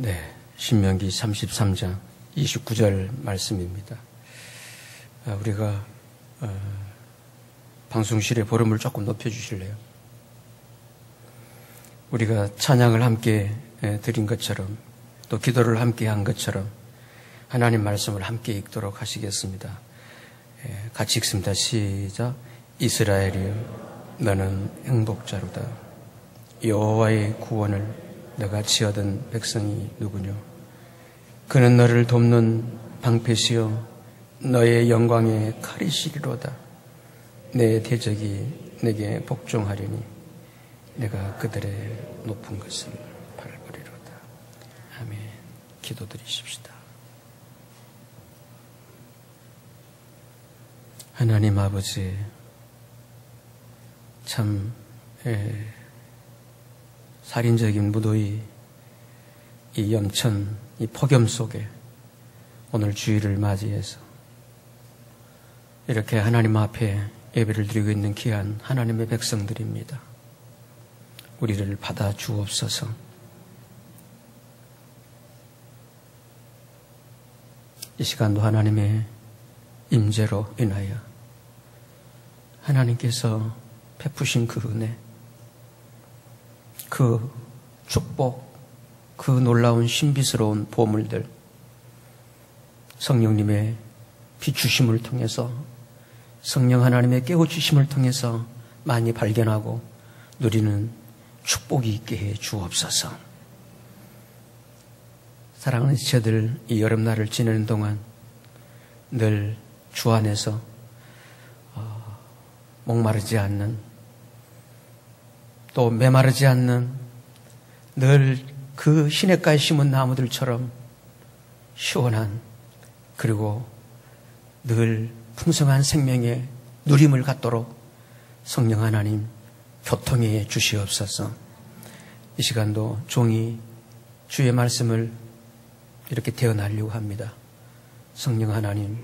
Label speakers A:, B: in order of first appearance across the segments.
A: 네, 신명기 33장 29절 말씀입니다. 우리가 방송실의 볼륨을 조금 높여주실래요? 우리가 찬양을 함께 드린 것처럼 또 기도를 함께 한 것처럼 하나님 말씀을 함께 읽도록 하시겠습니다. 같이 읽습니다. 시작. 이스라엘이여 너는 행복자로다. 여호와의 구원을 너가 지어든 백성이 누구뇨? 그는 너를 돕는 방패시여 너의 영광의 칼이시리로다. 내 대적이 내게 복종하리니 내가 그들의 높은 것을 밟으리로다. 아멘. 기도드리십시다. 하나님 아버지, 참 살인적인 무도의 이 염천, 이 폭염 속에 오늘 주일을 맞이해서 이렇게 하나님 앞에 예배를 드리고 있는 귀한 하나님의 백성들입니다. 우리를 받아 주옵소서. 이 시간도 하나님의 임재로 인하여 하나님께서 베푸신 그 은혜, 그 축복, 그 놀라운 신비스러운 보물들, 성령님의 비추심을 통해서, 성령 하나님의 깨워주심을 통해서 많이 발견하고 누리는 축복이 있게 해 주옵소서. 사랑하는 지체들, 이 여름날을 지내는 동안 늘 주 안에서 목마르지 않는, 또 메마르지 않는, 늘 그 시냇가에 심은 나무들처럼 시원한, 그리고 늘 풍성한 생명의 누림을 갖도록 성령 하나님 교통해 주시옵소서. 이 시간도 종이 주의 말씀을 이렇게 태어나려고 합니다. 성령 하나님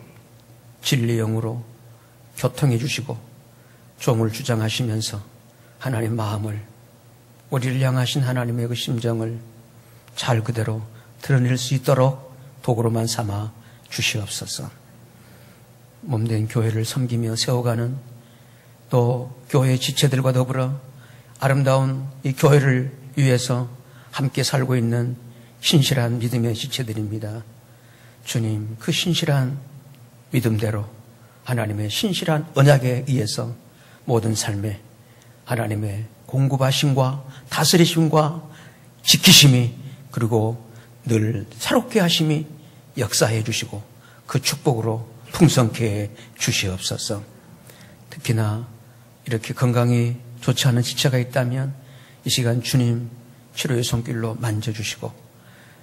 A: 진리 영으로 교통해 주시고 종을 주장하시면서 하나님 마음을, 우리를 향하신 하나님의 그 심정을 잘 그대로 드러낼 수 있도록 도구로만 삼아 주시옵소서. 몸된 교회를 섬기며 세워가는, 또 교회 지체들과 더불어 아름다운 이 교회를 위해서 함께 살고 있는 신실한 믿음의 지체들입니다. 주님, 그 신실한 믿음대로 하나님의 신실한 언약에 의해서 모든 삶에 하나님의 공급하심과 다스리심과 지키심이, 그리고 늘 새롭게 하심이 역사해 주시고 그 축복으로 풍성케 해 주시옵소서. 특히나 이렇게 건강이 좋지 않은 지체가 있다면 이 시간 주님 치료의 손길로 만져주시고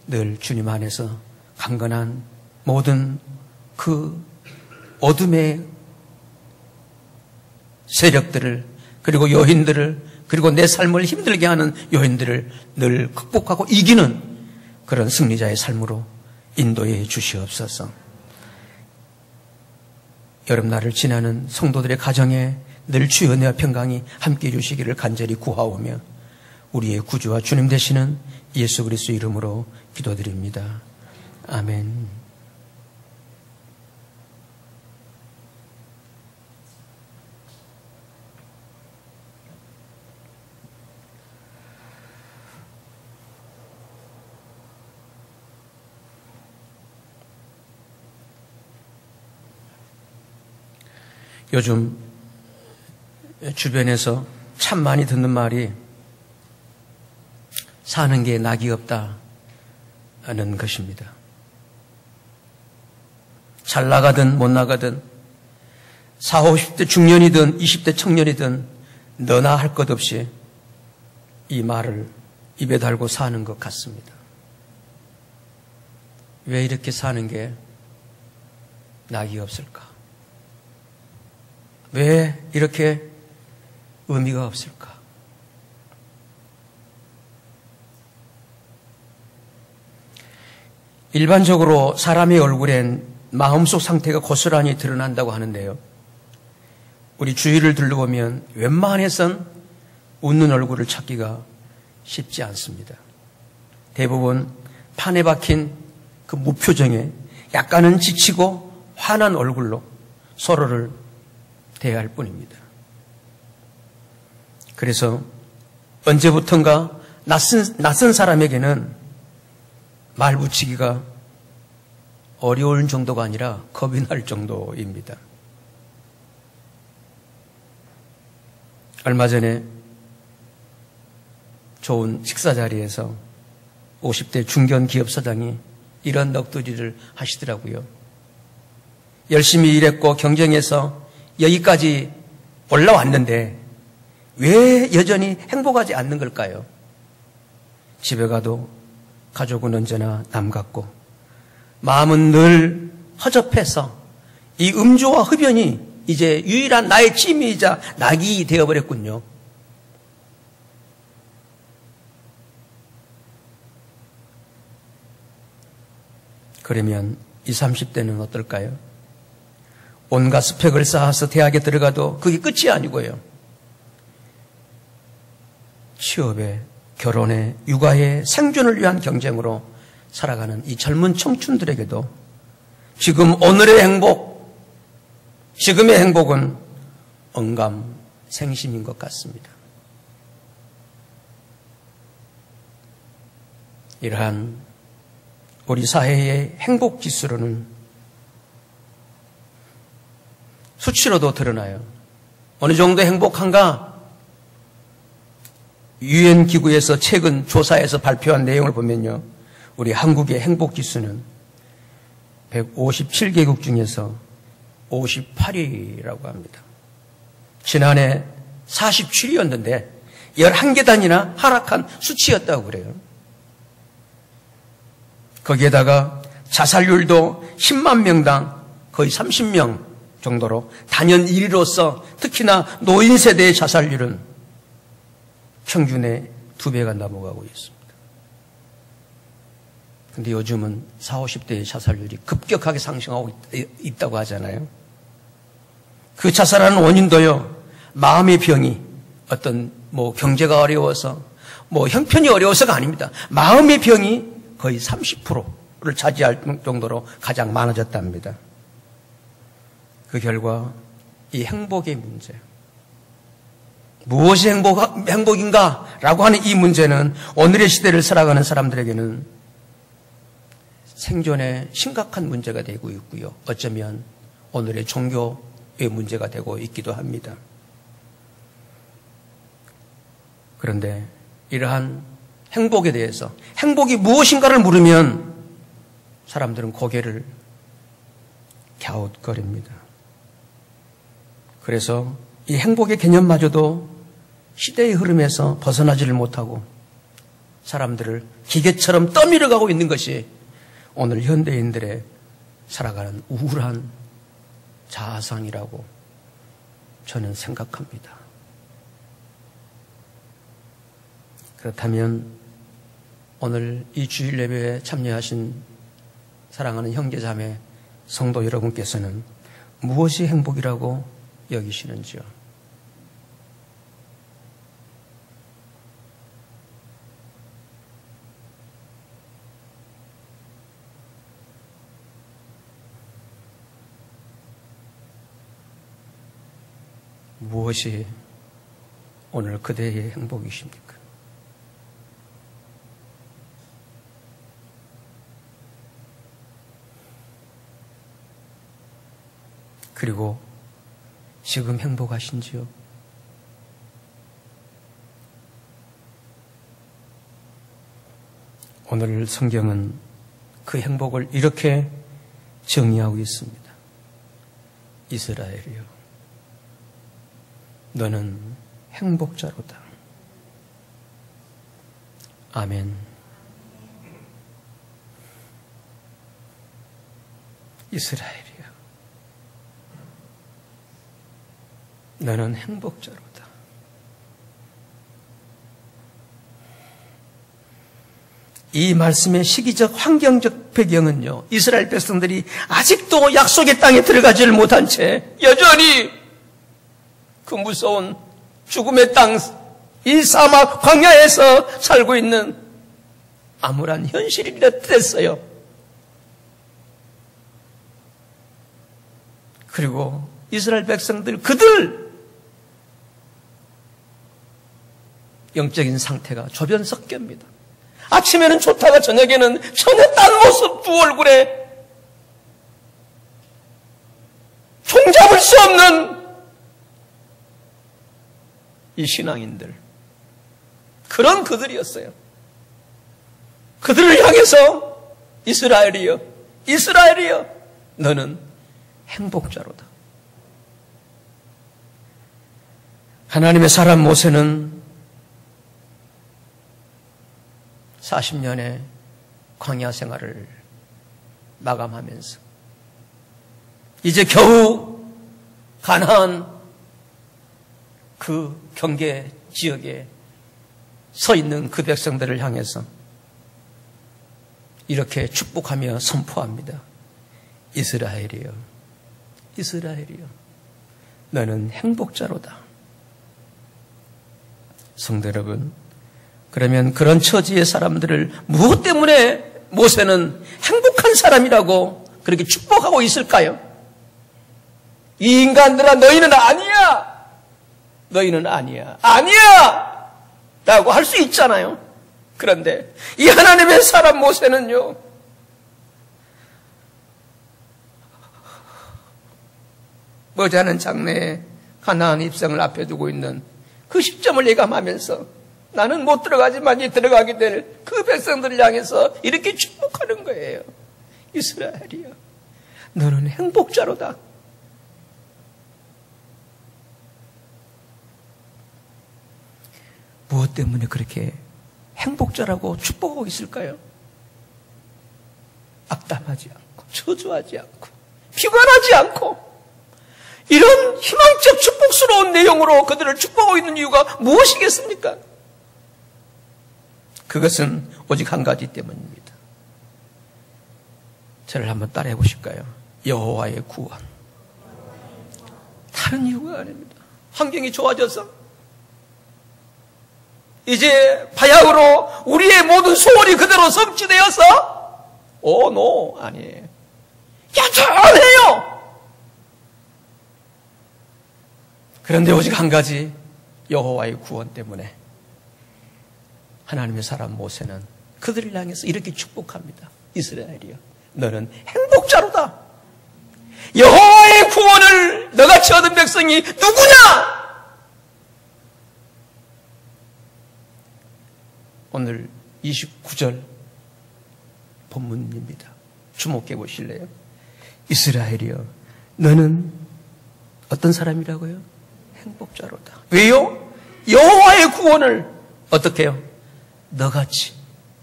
A: 늘 주님 안에서 강건한 모든 그 어둠의 세력들을, 그리고 요인들을, 그리고 내 삶을 힘들게 하는 요인들을 늘 극복하고 이기는 그런 승리자의 삶으로 인도해 주시옵소서. 여름날을 지나는 성도들의 가정에 늘 주의 은혜와 평강이 함께해 주시기를 간절히 구하오며 우리의 구주와 주님 되시는 예수 그리스도 이름으로 기도드립니다. 아멘. 요즘 주변에서 참 많이 듣는 말이 사는 게 낙이 없다는 것입니다. 잘 나가든 못 나가든 40, 50대 중년이든 20대 청년이든 너나 할 것 없이 이 말을 입에 달고 사는 것 같습니다. 왜 이렇게 사는 게 낙이 없을까? 왜 이렇게 의미가 없을까? 일반적으로 사람의 얼굴엔 마음속 상태가 고스란히 드러난다고 하는데요. 우리 주위를 둘러보면 웬만해선 웃는 얼굴을 찾기가 쉽지 않습니다. 대부분 판에 박힌 그 무표정에 약간은 지치고 화난 얼굴로 서로를 대할 뿐입니다. 그래서 언제부턴가 낯선 사람에게는 말 붙이기가 어려울 정도가 아니라 겁이 날 정도입니다. 얼마 전에 좋은 식사 자리에서 50대 중견 기업 사장이 이런 넋두리를 하시더라고요. 열심히 일했고 경쟁해서 여기까지 올라왔는데 왜 여전히 행복하지 않는 걸까요? 집에 가도 가족은 언제나 남 같고 마음은 늘 허접해서 이 음주와 흡연이 이제 유일한 나의 취미이자 낙이 되어버렸군요. 그러면 20, 30대는 어떨까요? 온갖 스펙을 쌓아서 대학에 들어가도 그게 끝이 아니고요. 취업에, 결혼에, 육아에, 생존을 위한 경쟁으로 살아가는 이 젊은 청춘들에게도 지금 오늘의 행복, 지금의 행복은 언감생심인 것 같습니다. 이러한 우리 사회의 행복 지수로는 수치로도 드러나요. 어느 정도 행복한가? 유엔 기구에서 최근 조사에서 발표한 내용을 보면요. 우리 한국의 행복 지수는 157개국 중에서 58위라고 합니다. 지난해 47위였는데 11계단이나 하락한 수치였다고 그래요. 거기에다가 자살률도 10만 명당 거의 30명 정도로 단연 1위로서 특히나 노인 세대의 자살률은 평균의 2배가 넘어가고 있습니다. 그런데 요즘은 40, 50대의 자살률이 급격하게 상승하고 있다고 하잖아요. 그 자살하는 원인도요, 마음의 병이 어떤 경제가 어려워서 형편이 어려워서가 아닙니다. 마음의 병이 거의 30%를 차지할 정도로 가장 많아졌답니다. 그 결과 이 행복의 문제, 무엇이 행복인가? 라고 하는 이 문제는 오늘의 시대를 살아가는 사람들에게는 생존에 심각한 문제가 되고 있고요. 어쩌면 오늘의 종교의 문제가 되고 있기도 합니다. 그런데 이러한 행복에 대해서 행복이 무엇인가를 물으면 사람들은 고개를 갸웃거립니다. 그래서 이 행복의 개념마저도 시대의 흐름에서 벗어나지를 못하고 사람들을 기계처럼 떠밀어가고 있는 것이 오늘 현대인들의 살아가는 우울한 자아상이라고 저는 생각합니다. 그렇다면 오늘 이 주일 예배에 참여하신 사랑하는 형제자매 성도 여러분께서는 무엇이 행복이라고 여기시는지요? 무엇이 오늘 그대의 행복이십니까? 그리고 지금 행복하신지요? 오늘 성경은 그 행복을 이렇게 정의하고 있습니다. 이스라엘이여, 너는 행복자로다. 아멘. 이스라엘이여, 너는 행복자로다. 이 말씀의 시기적 환경적 배경은요, 이스라엘 백성들이 아직도 약속의 땅에 들어가지를 못한 채 여전히 그 무서운 죽음의 땅, 이 사막 광야에서 살고 있는 암울한 현실이라 됐어요. 그리고 이스라엘 백성들 그들 영적인 상태가 조변석계입니다. 아침에는 좋다가 저녁에는 전혀 딴 모습 두 얼굴에 종잡을 수 없는 이 신앙인들, 그런 그들이었어요. 그들을 향해서 이스라엘이여, 이스라엘이여, 너는 행복자로다. 하나님의 사람 모세는 40년의 광야 생활을 마감하면서 이제 겨우 가나안 그 경계 지역에 서 있는 그 백성들을 향해서 이렇게 축복하며 선포합니다. 이스라엘이여, 이스라엘이여, 너는 행복자로다. 성도 여러분, 그러면 그런 처지의 사람들을 무엇 때문에 모세는 행복한 사람이라고 그렇게 축복하고 있을까요? 이 인간들아, 너희는 아니야! 너희는 아니야! 아니야! 라고 할 수 있잖아요. 그런데 이 하나님의 사람 모세는요, 머지않은 장래에 가나안 입성을 앞에 두고 있는 그 시점을 예감하면서 나는 못 들어가지만 이 들어가게 될 그 백성들을 향해서 이렇게 축복하는 거예요. 이스라엘이여, 너는 행복자로다. 무엇 때문에 그렇게 행복자라고 축복하고 있을까요? 악담하지 않고, 저주하지 않고, 비관하지 않고, 이런 희망적 축복스러운 내용으로 그들을 축복하고 있는 이유가 무엇이겠습니까? 그것은 오직 한 가지 때문입니다. 저를 한번 따라해 보실까요? 여호와의 구원. 다른 이유가 아닙니다. 환경이 좋아져서 이제 바야흐로 우리의 모든 소원이 그대로 성취되어서 노, 아니에요. 여전해요. 그런데 오직 한 가지, 여호와의 구원 때문에 하나님의 사람 모세는 그들을 향해서 이렇게 축복합니다. 이스라엘이여, 너는 행복자로다. 여호와의 구원을 너같이 얻은 백성이 누구냐? 오늘 29절 본문입니다. 주목해 보실래요? 이스라엘이여, 너는 어떤 사람이라고요? 행복자로다. 왜요? 여호와의 구원을 어떻게 해요? 너같이.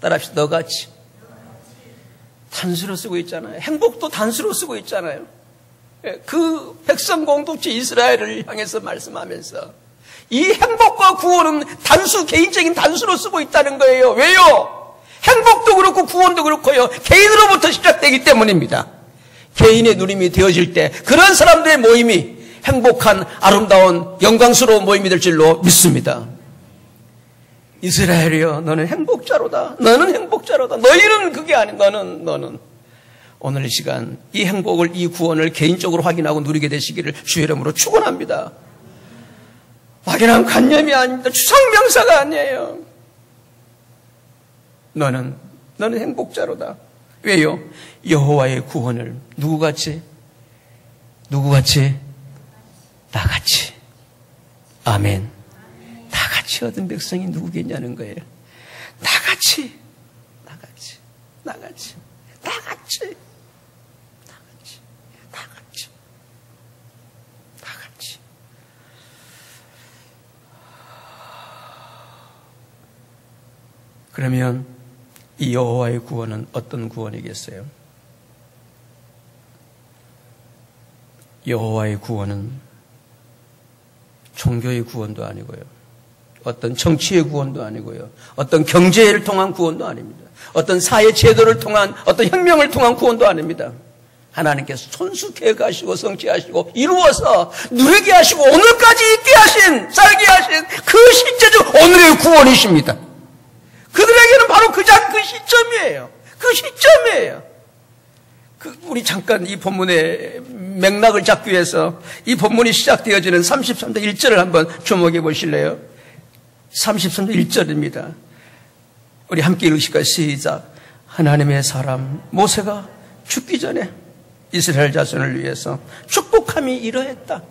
A: 따라합시다. 너같이. 단수로 쓰고 있잖아요. 행복도 단수로 쓰고 있잖아요. 그 백성 공동체 이스라엘을 향해서 말씀하면서 이 행복과 구원은 단수, 개인적인 단수로 쓰고 있다는 거예요. 왜요? 행복도 그렇고 구원도 그렇고요, 개인으로부터 시작되기 때문입니다. 개인의 누림이 되어질 때 그런 사람들의 모임이 행복한, 아름다운, 영광스러운 모임이 될 줄로 믿습니다. 이스라엘이여, 너는 행복자로다. 너는 행복자로다. 너희는 그게 아니, 너는. 오늘 이 시간 이 행복을, 이 구원을 개인적으로 확인하고 누리게 되시기를 주의 이름으로 축원합니다. 막연한 관념이 아닙니다. 추상명사가 아니에요. 너는 행복자로다. 왜요? 여호와의 구원을 누구같이? 나같이. 아멘. 나같이 얻은 백성이 누구겠냐는 거예요. 나같이. 그러면 이 여호와의 구원은 어떤 구원이겠어요? 여호와의 구원은 종교의 구원도 아니고요, 어떤 정치의 구원도 아니고요, 어떤 경제를 통한 구원도 아닙니다. 어떤 사회 제도를 통한, 어떤 혁명을 통한 구원도 아닙니다. 하나님께서 손수 계획하시고 성취하시고 이루어서 누리게 하시고 오늘까지 있게 하신, 살게 하신 그 실제적 오늘의 구원이십니다. 그들에게는 바로 그 시점이에요. 그 시점이에요. 우리 잠깐 이 본문의 맥락을 잡기 위해서 이 본문이 시작되어지는 33절 1절을 한번 주목해 보실래요? 33절 1절입니다. 우리 함께 읽으실까요? 시작. 하나님의 사람 모세가 죽기 전에 이스라엘 자손을 위해서 축복함이 이러했다.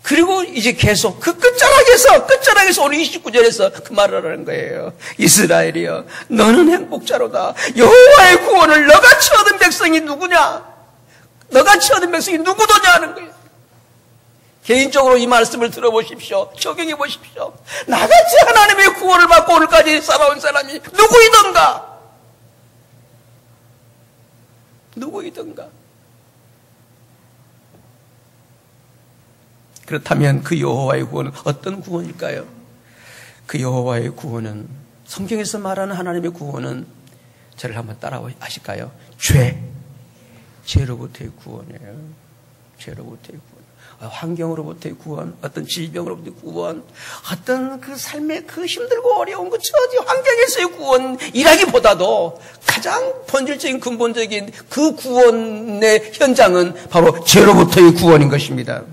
A: 그리고 이제 계속 그 끝자락에서 오늘 29절에서 그 말을 하는 거예요. 이스라엘이여, 너는 행복자로다. 여호와의 구원을 너같이 얻은 백성이 누구냐? 너같이 얻은 백성이 누구더냐 하는 거예요. 개인적으로 이 말씀을 들어보십시오. 적용해 보십시오. 나같이 하나님의 구원을 받고 오늘까지 살아온 사람이 누구이던가. 그렇다면 그 여호와의 구원은 어떤 구원일까요? 그 여호와의 구원은, 성경에서 말하는 하나님의 구원은, 저를 한번 따라 하실까요? 죄로부터의 구원이에요. 죄로부터의 구원. 환경으로부터의 구원, 어떤 질병으로부터의 구원, 어떤 그 삶의 그 힘들고 어려운 그 처지 환경에서의 구원이라기보다도 가장 본질적인 근본적인 그 구원의 현장은 바로 죄로부터의 구원인 것입니다.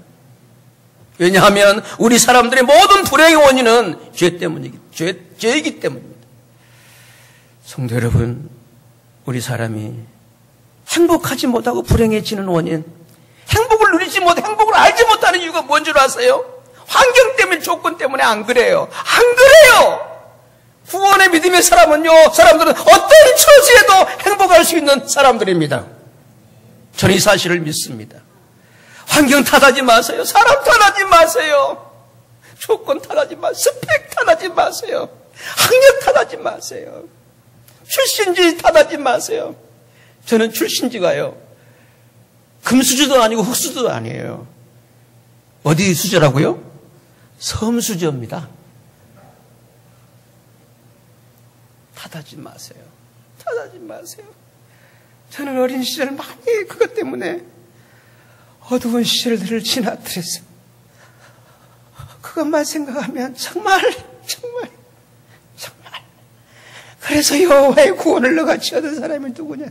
A: 왜냐하면 우리 사람들의 모든 불행의 원인은 죄이기 때문입니다. 성도 여러분, 우리 사람이 행복하지 못하고 불행해지는 원인, 행복을 알지 못하는 이유가 뭔 줄 아세요? 환경 때문에, 조건 때문에 안 그래요. 구원의 믿음의 사람들은 어떤 처지에도 행복할 수 있는 사람들입니다. 저는 이 사실을 믿습니다. 환경 탓하지 마세요. 사람 탓하지 마세요. 조건 탓하지 마세요. 스펙 탓하지 마세요. 학력 탓하지 마세요. 출신지 탓하지 마세요. 저는 출신지가요, 금수저도 아니고 흙수저도 아니에요. 어디 수저라고요? 섬수저입니다. 탓하지 마세요. 저는 어린 시절 많이 그것 때문에 어두운 시절들을 지나들었어요. 그것만 생각하면 정말 그래서 여호와의 구원을 너같이 얻은 사람이 누구냐?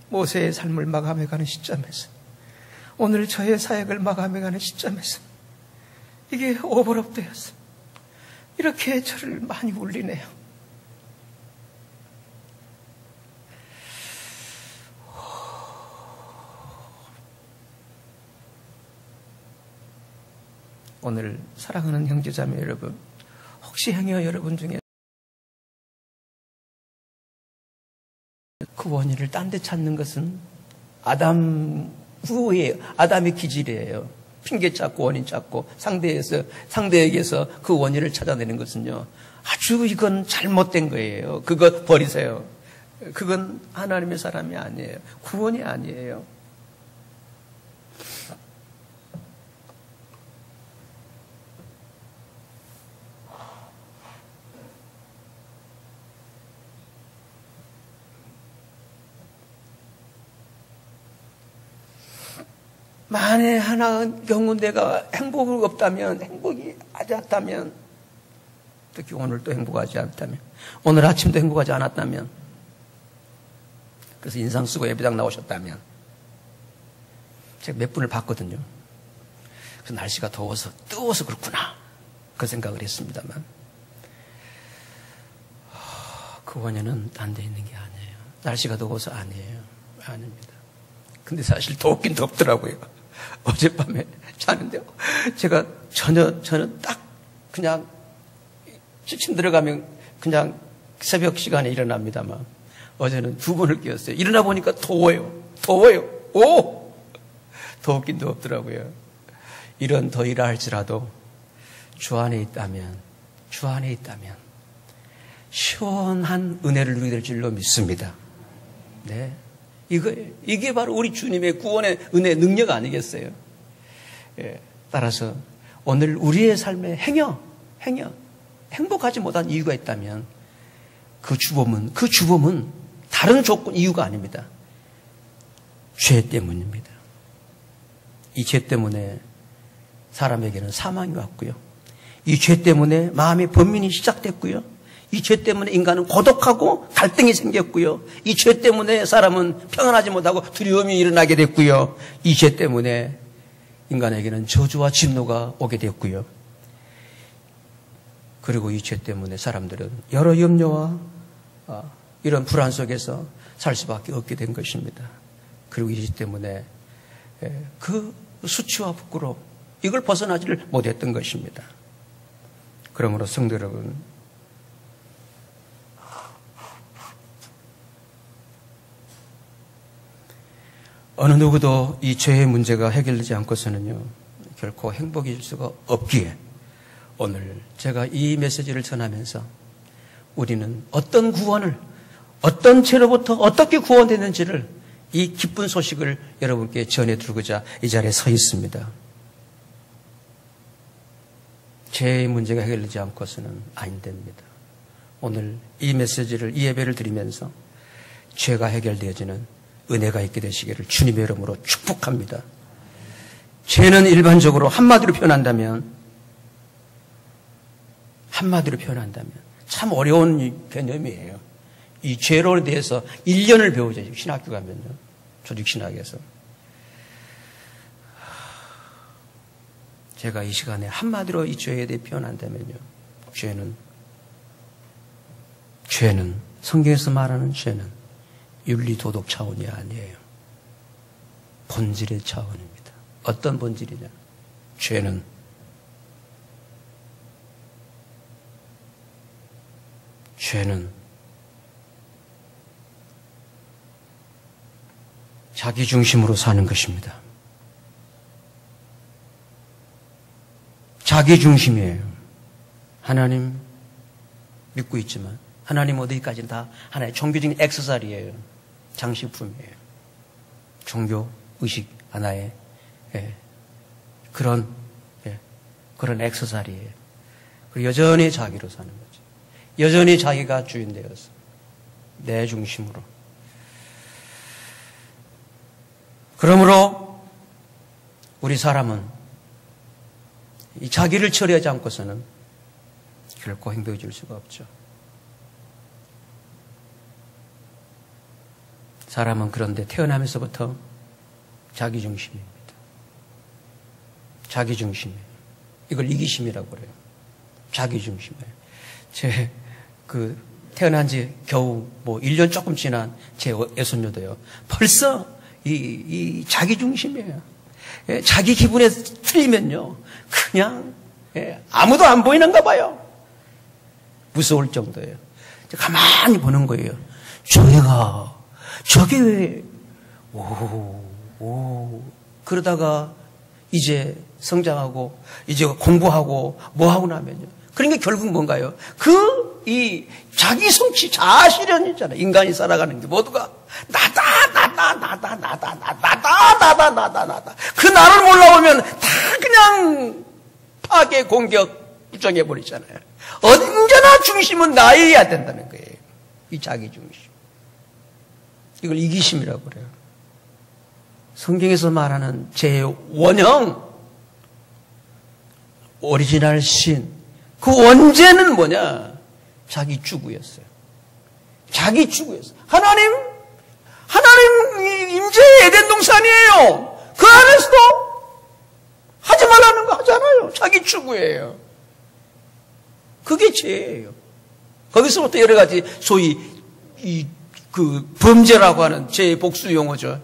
A: 모세의 삶을 마감해가는 시점에서, 오늘 저의 사역을 마감해가는 시점에서 이게 오버랩되었어. 이렇게 저를 많이 울리네요. 오늘 사랑하는 형제자매 여러분, 혹시 행여 여러분 중에 그 원인을 딴 데 찾는 것은 아담 후에 아담의 기질이에요. 핑계 찾고 원인 찾고 상대에게서 그 원인을 찾아내는 것은요, 아주 이건 잘못된 거예요. 그거 버리세요. 그건 하나님의 사람이 아니에요. 구원이 아니에요. 만에 하나 경우 내가 행복이 없다면, 행복이 하지 않다면, 특히 오늘 또 행복하지 않다면, 오늘 아침도 행복하지 않았다면, 그래서 인상 쓰고 예배당 나오셨다면, 제가 몇 분을 봤거든요. 그래서 날씨가 뜨거워서 그렇구나, 그 생각을 했습니다만, 그 원인은 딴 데 있는 게 아니에요. 날씨가 더워서 아닙니다. 근데 사실 덥긴 덥더라고요. 어젯밤에 자는데요, 제가 저는 딱 그냥 취침 들어가면 그냥 새벽 시간에 일어납니다만, 어제는 2번을 깨었어요. 일어나 보니까 더워요. 덥긴 덥더라고요. 이런 더위라 할지라도 주 안에 있다면 시원한 은혜를 누리게 될 줄로 믿습니다. 네. 이게 바로 우리 주님의 구원의 은혜 능력 아니겠어요? 예, 따라서 오늘 우리의 삶에 행복하지 못한 이유가 있다면 그 주범은 다 다른 조건, 이유가 아닙니다. 죄 때문입니다. 이 죄 때문에 사람에게는 사망이 왔고요. 이 죄 때문에 마음의 번민이 시작됐고요. 이 죄 때문에 인간은 고독하고 갈등이 생겼고요. 이 죄 때문에 사람은 평안하지 못하고 두려움이 일어나게 됐고요. 이 죄 때문에 인간에게는 저주와 진노가 오게 됐고요. 그리고 이 죄 때문에 사람들은 여러 염려와 이런 불안 속에서 살 수밖에 없게 된 것입니다. 그리고 이 죄 때문에 그 수치와 부끄러움, 이걸 벗어나지를 못했던 것입니다. 그러므로 성도 여러분, 어느 누구도 이 죄의 문제가 해결되지 않고서는요, 결코 행복해질 수가 없기에 오늘 제가 이 메시지를 전하면서 우리는 어떤 구원을, 어떤 죄로부터 어떻게 구원되는지를, 이 기쁜 소식을 여러분께 전해드리고자 이 자리에 서 있습니다. 죄의 문제가 해결되지 않고서는 안 됩니다. 오늘 이 메시지를, 이 예배를 드리면서 죄가 해결되어지는 은혜가 있게 되시기를 주님의 이름으로 축복합니다. 죄는 일반적으로 한마디로 표현한다면 참 어려운 개념이에요. 이 죄로에 대해서 1년을 배우죠. 신학교 가면요. 조직신학에서. 제가 이 시간에 한마디로 이 죄에 대해 표현한다면요. 죄는 성경에서 말하는 죄는 윤리 도덕 차원이 아니에요. 본질의 차원입니다. 어떤 본질이냐? 죄는 자기 중심으로 사는 것입니다. 자기 중심이에요. 하나님 믿고 있지만 하나님 어디까지는 다 하나의 종교적인 액세서리예요. 장식품이에요. 종교 의식 하나의 그런 액세서리예요. 그리고 여전히 자기로 사는 거죠. 여전히 자기가 주인 되어서 내 중심으로. 그러므로 우리 사람은 이 자기를 처리하지 않고서는 결코 행복해질 수가 없죠. 사람은 그런데 태어나면서부터 자기중심입니다. 자기중심이에요. 이걸 이기심이라고 그래요. 자기중심이에요. 태어난 지 겨우 1년 조금 지난 제 애손녀도요. 벌써 이 자기중심이에요. 자기 기분에 틀리면요. 그냥 아무도 안 보이는가 봐요. 무서울 정도예요. 가만히 보는 거예요. 저게 왜, 그러다가 이제 성장하고, 이제 공부하고, 뭐 하고 나면요. 그러니까 결국 뭔가요? 이 자기 성취, 자아실현이잖아요. 인간이 살아가는 게 모두가 나다. 그 나를 몰라보면 다 그냥 파괴, 공격, 부정해버리잖아요. 언제나 중심은 나여야 된다는 거예요. 이 자기 중심. 이걸 이기심이라고 그래요. 성경에서 말하는 제 원형, 오리지널 신, 그 원죄는 뭐냐? 자기 추구였어요. 자기 추구였어요. 하나님 임재의 에덴 동산이에요. 그 안에서도 하지 말라는 거 하잖아요. 자기 추구예요. 그게 죄예요. 거기서부터 여러 가지 소위 범죄라고 하는 죄의 복수 용어죠.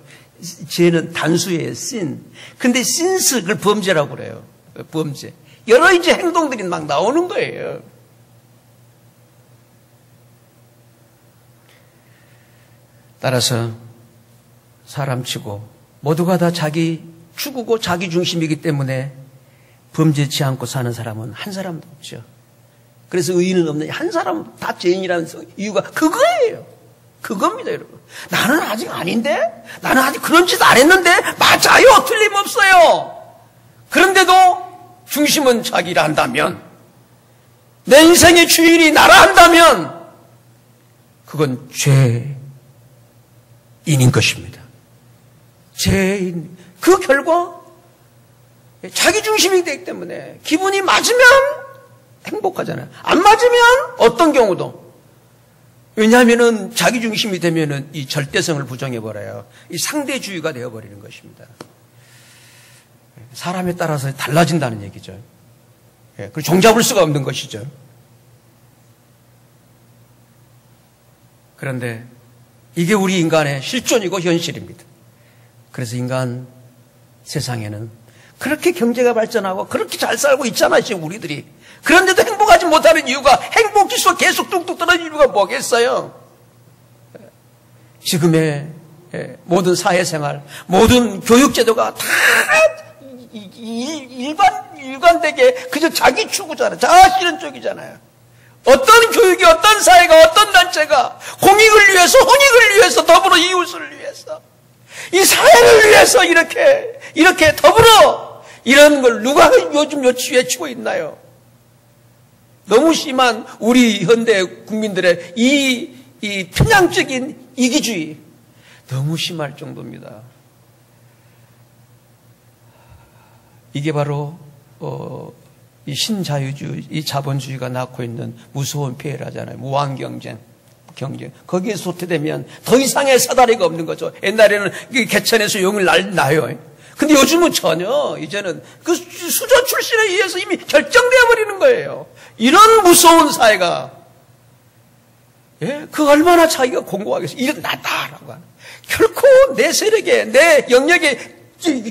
A: 죄는 단수예요. sin. 근데 sins 그걸 범죄라고 그래요. 범죄. 여러 이제 행동들이 막 나오는 거예요. 따라서 사람치고 모두가 다 자기 추구고 자기 중심이기 때문에 범죄치 않고 사는 사람은 한 사람도 없죠. 그래서 의인은 없는 한 사람 다 죄인이라는 이유가 그거예요. 그겁니다, 여러분. 나는 아직 아닌데? 나는 아직 그런 짓 안 했는데? 맞아요. 틀림없어요. 그런데도 중심은 자기라 한다면, 내 인생의 주인이 나라 한다면, 그건 죄 인인 것입니다. 그 결과 자기중심이 되기 때문에 기분이 맞으면 행복하잖아요. 안 맞으면 어떤 경우도. 왜냐하면은 자기중심이 되면은 이 절대성을 부정해버려요. 이 상대주의가 되어버리는 것입니다. 사람에 따라서 달라진다는 얘기죠. 그걸 종잡을 수가 없는 것이죠. 그런데 이게 우리 인간의 실존이고 현실입니다. 그래서 인간 세상에는 그렇게 경제가 발전하고 그렇게 잘 살고 있잖아요, 지금 우리들이. 그런데도 행복하지 못하는 이유가, 행복지수가 계속 뚝뚝 떨어지는 이유가 뭐겠어요? 지금의 모든 사회생활, 모든 교육제도가 다 일관되게 그저 자기 추구잖아요. 자아실현적이잖아요. 어떤 교육이, 어떤 사회가, 어떤 단체가 공익을 위해서, 혼익을 위해서, 더불어 이웃을 위해서, 이 사회를 위해서 이렇게 더불어 이런 걸 누가 요즘 외치고 있나요? 너무 심한 우리 현대 국민들의 이 편향적인 이기주의, 너무 심할 정도입니다. 이게 바로 이 신자유주의, 이 자본주의가 낳고 있는 무서운 폐해라잖아요. 무한경쟁. 거기에 소태되면 더 이상의 사다리가 없는 거죠. 옛날에는 개천에서 용을 낳아요. 근데 요즘은 전혀, 이제는 그 수저 출신에 의해서 이미 결정되어 버리는 거예요. 이런 무서운 사회가, 그 얼마나 자기가 공고하겠어요. 이런 나다라고 하는. 결코 내 세력에, 내 영역에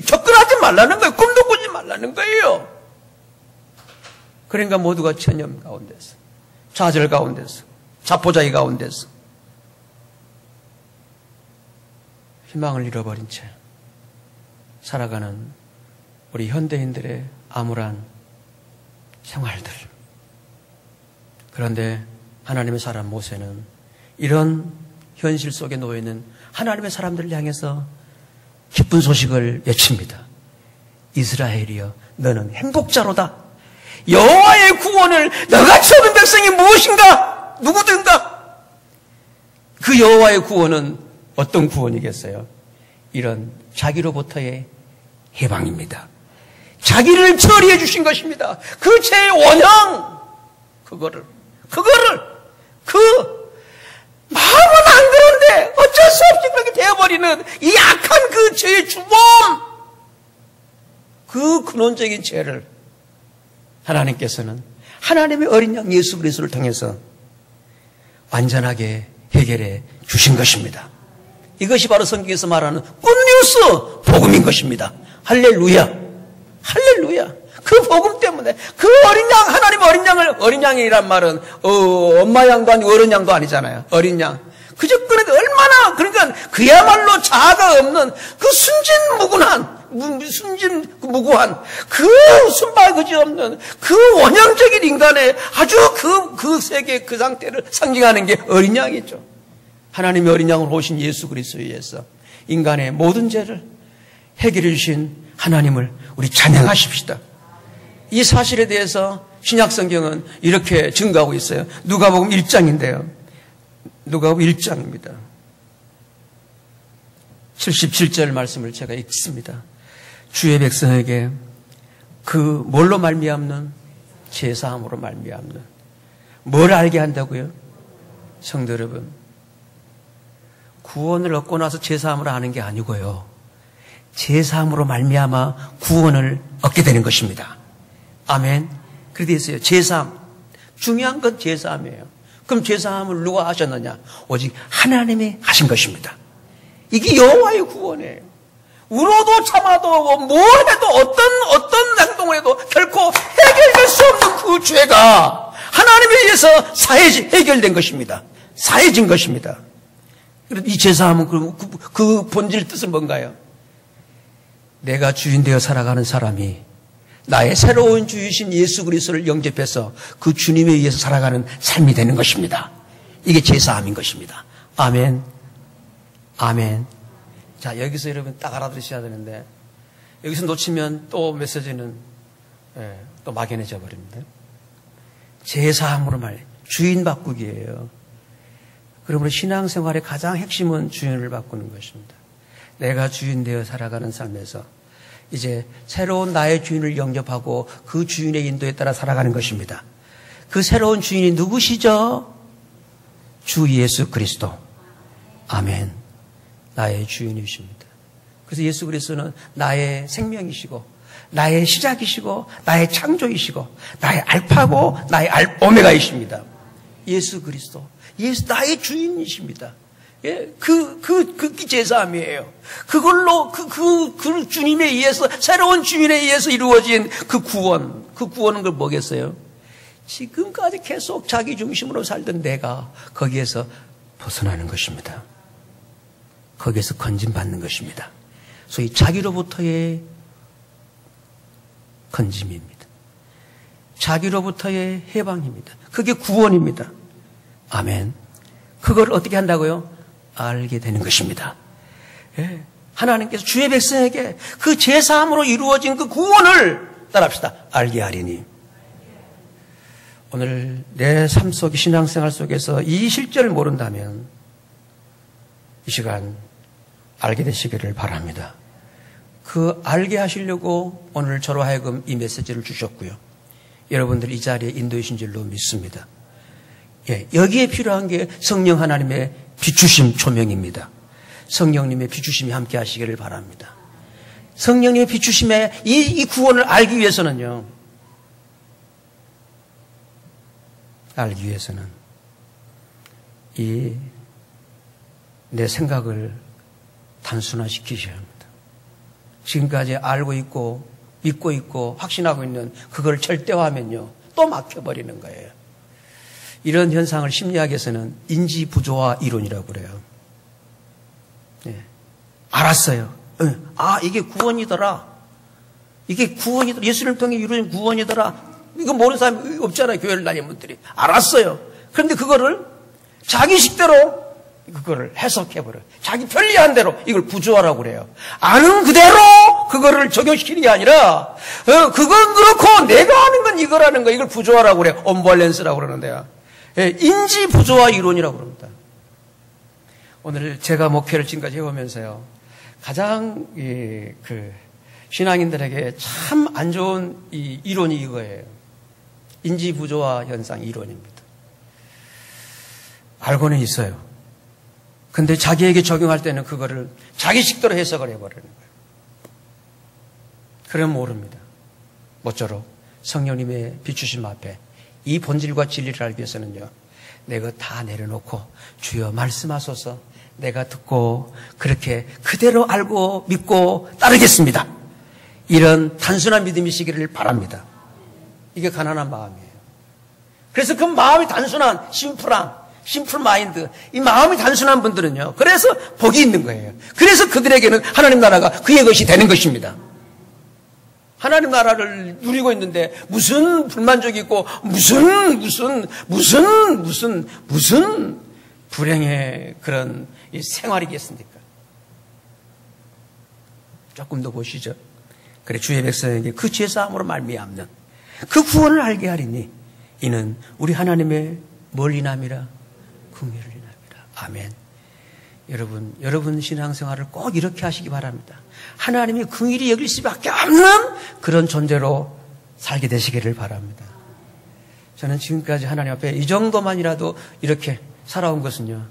A: 접근하지 말라는 거예요. 꿈도 꾸지 말라는 거예요. 그러니까 모두가 천념 가운데서, 좌절 가운데서, 자포자기 가운데서 희망을 잃어버린 채 살아가는 우리 현대인들의 암울한 생활들. 그런데 하나님의 사람 모세는 이런 현실 속에 놓여있는 하나님의 사람들을 향해서 기쁜 소식을 외칩니다. 이스라엘이여, 너는 행복자로다. 여호와의 구원을 너같이 얻은 백성이 무엇인가? 누구든가? 그 여호와의 구원은 어떤 구원이겠어요? 이런 자기로부터의 해방입니다. 자기를 처리해 주신 것입니다. 그 죄의 원형, 그거를 마음은 안 그런데 어쩔 수 없이 그렇게 되어버리는 이 악한 그 죄의 주범, 그 근원적인 죄를 하나님께서는 하나님의 어린 양 예수 그리스도를 통해서 완전하게 해결해 주신 것입니다. 이것이 바로 성경에서 말하는 굿뉴스, 복음인 것입니다. 할렐루야, 할렐루야. 그 복음 때문에 그 어린 양, 하나님 어린 양을, 어린 양이란 말은 엄마 양도 아니고 어른 양도 아니잖아요. 어린 양. 그저 그런데 얼마나, 그러니까 그야말로 자아가 없는 그 순진무구한 그 순발 그지 없는 그 원형적인 인간의 아주 그 세계 그 상태를 상징하는 게 어린 양이죠. 하나님의 어린 양으로 오신 예수 그리스도에 의해서 인간의 모든 죄를 해결해 주신 하나님을 우리 찬양하십시다. 이 사실에 대해서 신약성경은 이렇게 증거하고 있어요. 누가복음 1장인데요. 누가복음 1장입니다. 77절 말씀을 제가 읽습니다. 주의 백성에게 그 뭘로 말미암는? 제사함으로 말미암는. 뭘 알게 한다고요? 성도 여러분, 구원을 얻고 나서 제사함으로 아는 게 아니고요. 제사함으로 말미암아 구원을 얻게 되는 것입니다. 아멘. 그렇게 되어 있어요. 제사함. 중요한 건 제사함이에요. 그럼 제사함을 누가 하셨느냐? 오직 하나님이 하신 것입니다. 이게 여호와의 구원이에요. 울어도 참아도 뭘 해도 어떤 행동을 해도 결코 해결될 수 없는 그 죄가 하나님에 의해서 해결된 것입니다. 사해진 것입니다. 이 제사함은 그 본질 뜻은 뭔가요? 내가 주인 되어 살아가는 사람이 나의 새로운 주이신 예수 그리스도를 영접해서 그 주님에 의해서 살아가는 삶이 되는 것입니다. 이게 제사함인 것입니다. 아멘. 아멘. 자, 여기서 여러분 딱 알아들으셔야 되는데, 여기서 놓치면 또 메시지는 또 막연해져 버립니다. 제사함으로 말해 주인 바꾸기예요. 그러므로 신앙생활의 가장 핵심은 주인을 바꾸는 것입니다. 내가 주인 되어 살아가는 삶에서 이제 새로운 나의 주인을 영접하고 그 주인의 인도에 따라 살아가는 것입니다. 그 새로운 주인이 누구시죠? 주 예수 그리스도. 아멘. 나의 주인이십니다. 그래서 예수 그리스도는 나의 생명이시고 나의 시작이시고 나의 창조이시고 나의 알파고 나의 오메가이십니다. 예수 그리스도. 예수 나의 주인이십니다. 예, 그 제사함이에요. 그걸로 그 주님에 의해서 새로운 주인에 의해서 이루어진 그 구원은 그걸 뭐겠어요? 지금까지 계속 자기 중심으로 살던 내가 거기에서 벗어나는 것입니다. 거기에서 건짐받는 것입니다. 소위 자기로부터의 건짐입니다. 자기로부터의 해방입니다. 그게 구원입니다. 아멘. 그걸 어떻게 한다고요? 알게 되는 것입니다. 예. 하나님께서 주의 백성에게 그 제사함으로 이루어진 그 구원을 따라합시다. 알게 하리니. 오늘 내 삶 속 신앙생활 속에서 이 실제를 모른다면 이 시간 알게 되시기를 바랍니다. 그 알게 하시려고 오늘 저로 하여금 이 메시지를 주셨고요. 여러분들 이 자리에 인도이신 줄로 믿습니다. 예, 여기에 필요한 게 성령 하나님의 비추심 조명입니다. 성령님의 비추심이 함께 하시기를 바랍니다. 성령님의 비추심에 이 구원을 알기 위해서는요. 알기 위해서는 이 내 생각을 단순화시키셔야 합니다. 지금까지 알고 있고 믿고 있고 확신하고 있는 그걸 절대화하면요. 또 막혀버리는 거예요. 이런 현상을 심리학에서는 인지부조화 이론이라고 그래요. 네. 알았어요. 아, 이게 구원이더라. 이게 구원이더라. 예수를 통해 이루어진 구원이더라. 이거 모르는 사람이 없잖아요. 교회를 다니는 분들이. 알았어요. 그런데 그거를 자기 식대로 그거를 해석해버려요. 자기 편리한 대로 이걸 부조화라고 그래요. 아는 그대로 그거를 적용시키는 게 아니라 그건 그렇고 내가 아는 건 이거라는 거 이걸 부조화라고 그래요. 엄벌렌스라고 그러는데요. 예, 인지 부조화 이론이라고 그럽니다. 오늘 제가 목회를 지금까지 해오면서요. 가장 신앙인들에게 참 안 좋은 이 이론이 이거예요. 인지 부조화 현상 이론입니다. 알고는 있어요. 근데 자기에게 적용할 때는 그거를 자기 식대로 해석을 해버리는 거예요. 그럼 모릅니다. 모쪼록 성령님의 비추심 앞에 이 본질과 진리를 알기 위해서는요. 내가 다 내려놓고 주여 말씀하소서 내가 듣고 그렇게 그대로 알고 믿고 따르겠습니다. 이런 단순한 믿음이시기를 바랍니다. 이게 가난한 마음이에요. 그래서 그 마음이 단순한 심플 마인드, 이 마음이 단순한 분들은요. 그래서 복이 있는 거예요. 그래서 그들에게는 하나님 나라가 그의 것이 되는 것입니다. 하나님 나라를 누리고 있는데 무슨 불만족이 있고 무슨 불행의 그런 생활이겠습니까? 조금 더 보시죠. 그래 주의 백성에게 그 제사함으로 말미암는 그 구원을 알게 하리니 이는 우리 하나님의 멀리 남이라 긍휼을 인합니다. 아멘. 여러분 신앙생활을 꼭 이렇게 하시기 바랍니다. 하나님이 긍휼히 여길 수밖에 없는 그런 존재로 살게 되시기를 바랍니다. 저는 지금까지 하나님 앞에 이 정도만이라도 이렇게 살아온 것은요.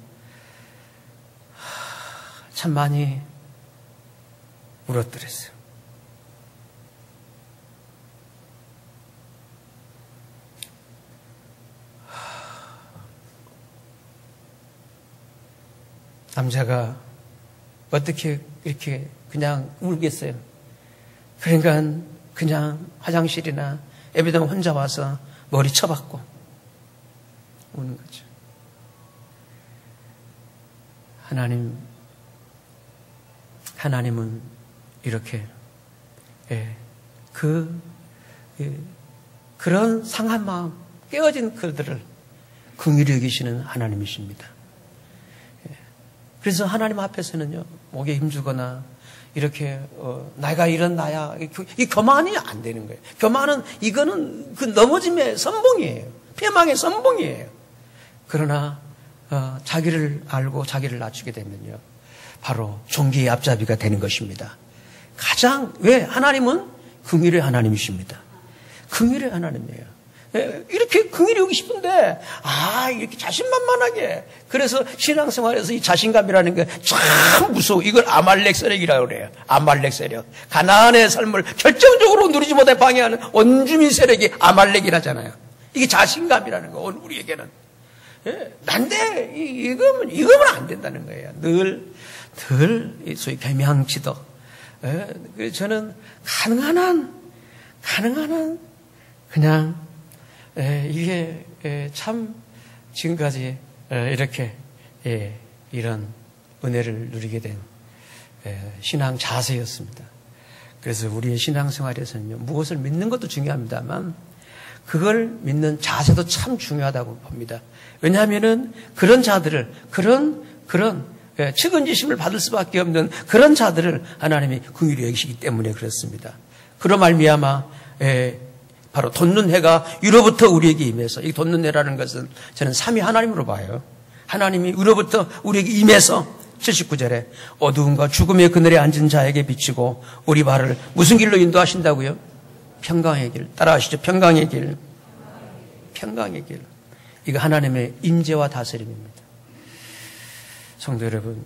A: 참 많이 울었더랬어요. 남자가 어떻게 이렇게 그냥 울겠어요. 그러니까 그냥 화장실이나 예배당 혼자 와서 머리 쳐박고 우는 거죠. 하나님은 이렇게 그런 상한 마음, 깨어진 그들을 긍휼히 여기시는 하나님이십니다. 그래서 하나님 앞에서는요, 목에 힘주거나, 이렇게, 내가 이런 나야, 이 교만이 안 되는 거예요. 교만은, 이거는 그 넘어짐의 선봉이에요. 패망의 선봉이에요. 그러나, 자기를 알고 자기를 낮추게 되면요, 바로 종기의 앞잡이가 되는 것입니다. 왜 하나님은 긍휼의 하나님이십니다. 긍휼의 하나님이에요. 이렇게 긍휼히 여기 싶은데, 이렇게 자신만만하게. 그래서 신앙생활에서 이 자신감이라는 게 참 무서워. 이걸 아말렉 세력이라고 그래요. 아말렉 세력. 가나안의 삶을 결정적으로 누리지 못해 방해하는 원주민 세력이 아말렉이라잖아요. 이게 자신감이라는 거, 우리에게는. 난데, 이거면 안 된다는 거예요. 늘, 소위 겸양지덕. 저는 가능한 그냥 이게 참 지금까지 이렇게 이런 은혜를 누리게 된 신앙 자세였습니다. 그래서 우리의 신앙생활에서는요, 무엇을 믿는 것도 중요합니다만 그걸 믿는 자세도 참 중요하다고 봅니다. 왜냐하면은 그런 자들을 그런 측은지심을 받을 수밖에 없는 그런 자들을 하나님이 긍휼히 여기시기 때문에 그렇습니다. 그로 말미암아 바로 돋는 해가 위로부터 우리에게 임해서, 이 돋는 해라는 것은 저는 삼위 하나님으로 봐요. 하나님이 위로부터 우리에게 임해서 79절에 어두움과 죽음의 그늘에 앉은 자에게 비치고 우리 발을 무슨 길로 인도하신다고요? 평강의 길. 따라하시죠. 평강의 길. 평강의 길. 이거 하나님의 임재와 다스림입니다. 성도 여러분,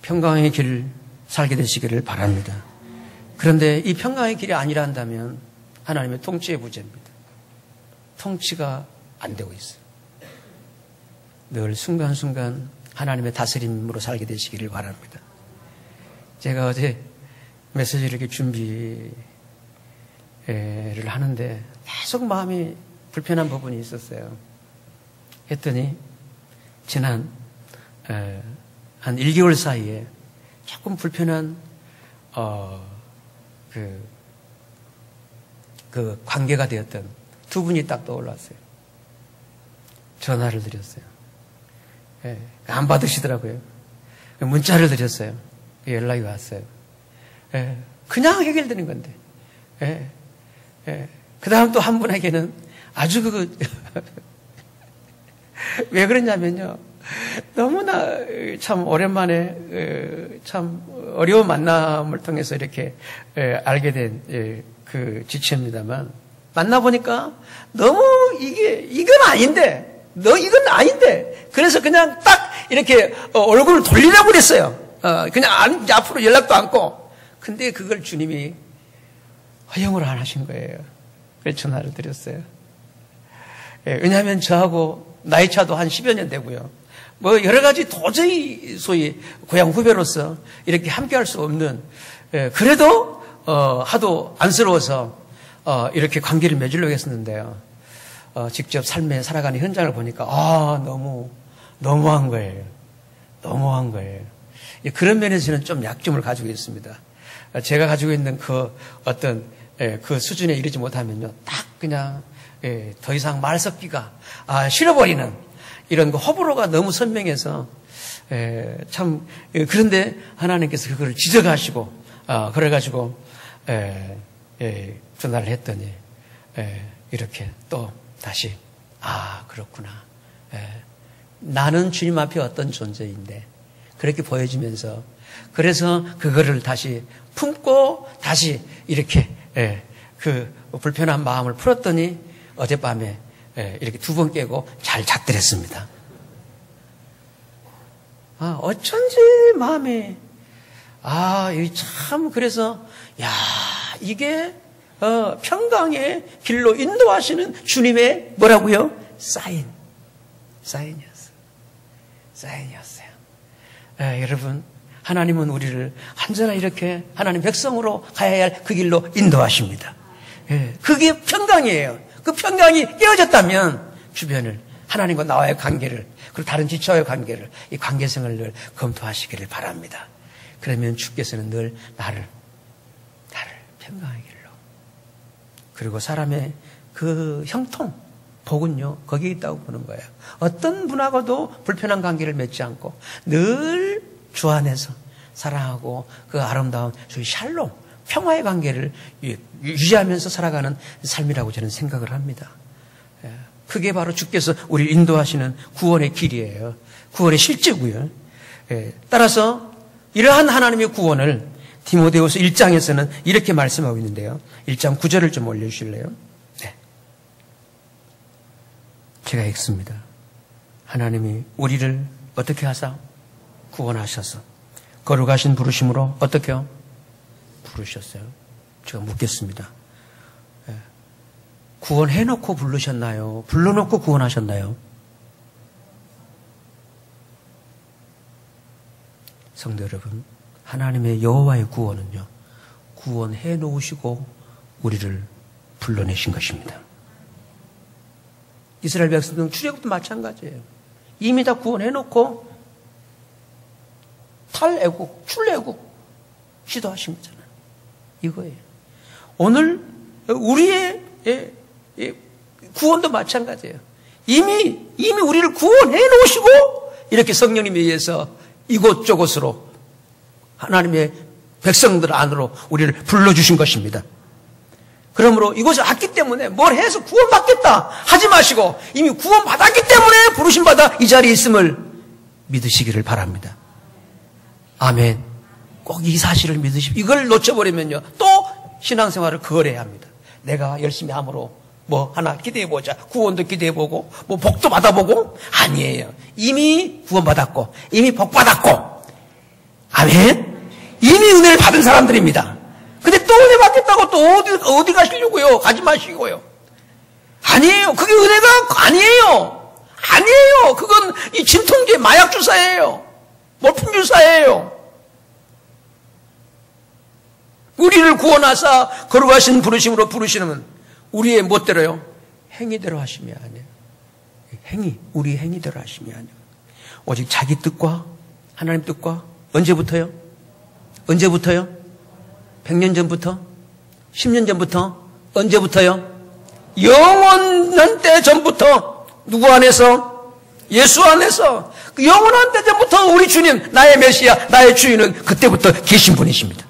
A: 평강의 길 살게 되시기를 바랍니다. 그런데 이 평강의 길이 아니라 한다면 하나님의 통치의 부재입니다. 통치가 안 되고 있어요. 늘 순간순간 하나님의 다스림으로 살게 되시기를 바랍니다. 제가 어제 메시지를 이렇게 준비를 하는데 계속 마음이 불편한 부분이 있었어요. 했더니 지난 한 1개월 사이에 조금 불편한 그 관계가 되었던 두 분이 딱 떠올랐어요. 전화를 드렸어요. 안 받으시더라고요. 문자를 드렸어요. 연락이 왔어요. 그냥 해결되는 건데. 그 다음 또 한 분에게는 아주 왜 그러냐면요, 너무나 참 오랜만에 참 어려운 만남을 통해서 이렇게 알게 된 그 지체입니다만, 만나보니까 너무 이건 아닌데, 이건 아닌데, 그래서 그냥 딱 이렇게 얼굴을 돌리라고 그랬어요. 그냥 앞으로 연락도 않고. 근데 그걸 주님이 허용을 안 하신 거예요. 그래서 전화를 드렸어요. 왜냐하면 저하고 나이 차도 한 10여 년 되고요. 뭐 여러 가지 도저히 소위 고향 후배로서 이렇게 함께 할 수 없는, 그래도 하도 안쓰러워서 이렇게 관계를 맺으려고 했었는데요. 직접 삶에 살아가는 현장을 보니까 너무한 거예요. 너무한 거예요. 그런 면에서는 좀 약점을 가지고 있습니다. 제가 가지고 있는 그 어떤 그 수준에 이르지 못하면요, 딱 그냥 더 이상 말 섞기가 싫어버리는 이런 그 호불호가 너무 선명해서 참, 그런데 하나님께서 그거를 지적하시고 그래가지고 전화를 했더니 이렇게 또 다시 그렇구나. 나는 주님 앞에 어떤 존재인데 그렇게 보여지면서, 그래서 그거를 다시 품고 다시 이렇게 그 불편한 마음을 풀었더니 어젯밤에 이렇게 두 번 깨고 잘 잤더랬습니다. 어쩐지 마음에 참, 그래서 이게 평강의 길로 인도하시는 주님의 뭐라고요? 사인이었어요. 여러분, 하나님은 우리를 언제나 이렇게 하나님 백성으로 가야 할 그 길로 인도하십니다. 그게 평강이에요. 그 평강이 깨어졌다면 주변을, 하나님과 나와의 관계를, 그리고 다른 지체와의 관계를, 이 관계성을 늘 검토하시기를 바랍니다. 그러면 주께서는 늘 나를 평강의 길로, 그리고 사람의 그 형통, 복은요, 거기에 있다고 보는 거예요. 어떤 분하고도 불편한 관계를 맺지 않고 늘 주 안에서 사랑하고 그 아름다운 저희 샬롬, 평화의 관계를 유지하면서 살아가는 삶이라고 저는 생각을 합니다. 그게 바로 주께서 우리를 인도하시는 구원의 길이에요. 구원의 실제고요. 따라서 이러한 하나님의 구원을 디모데후서 1장에서는 이렇게 말씀하고 있는데요. 1장 9절을 좀 올려주실래요? 네. 제가 읽습니다. 하나님이 우리를 어떻게 하사? 구원하셔서 거룩하신 부르심으로 어떻게요? 부르셨어요. 제가 묻겠습니다. 구원해놓고 부르셨나요? 불러놓고 구원하셨나요? 성도 여러분, 하나님의 여호와의 구원은요, 구원해 놓으시고 우리를 불러내신 것입니다. 이스라엘 백성들은 출애굽도 마찬가지예요. 이미 다 구원해 놓고 탈애국, 출애국 시도하신 거잖아요. 이거예요. 오늘 우리의 구원도 마찬가지예요. 이미 우리를 구원해 놓으시고 이렇게 성령님에 의해서 이곳저곳으로 하나님의 백성들 안으로 우리를 불러주신 것입니다. 그러므로 이곳을 왔기 때문에 뭘 해서 구원받겠다 하지 마시고 이미 구원받았기 때문에 부르심받아 이 자리에 있음을 믿으시기를 바랍니다. 아멘. 꼭 이 사실을 믿으시고 이걸 놓쳐버리면요 또 신앙생활을 거래해야 합니다. 내가 열심히 함으로 뭐 하나 기대해보자. 구원도 기대해보고 뭐 복도 받아보고 아니에요. 이미 구원받았고 이미 복받았고 아멘. 이미 은혜를 받은 사람들입니다. 근데 또 은혜 받겠다고 또 어디 가시려고요? 가지 마시고요. 아니에요. 그게 은혜가 아니에요. 아니에요. 그건 이 진통제 마약 주사예요. 몰핀 주사예요. 우리를 구원하사 거룩하신 부르심으로 부르시는 우리의 멋대로요. 행위대로 하심이 아니에요. 우리 행위대로 하심이 아니에요. 오직 자기 뜻과 하나님 뜻과 언제부터요? 100년 전부터? 10년 전부터? 언제부터요? 영원한 때 전부터 누구 안에서? 예수 안에서 그 영원한 때 전부터 우리 주님 나의 메시아 나의 주인은 그때부터 계신 분이십니다.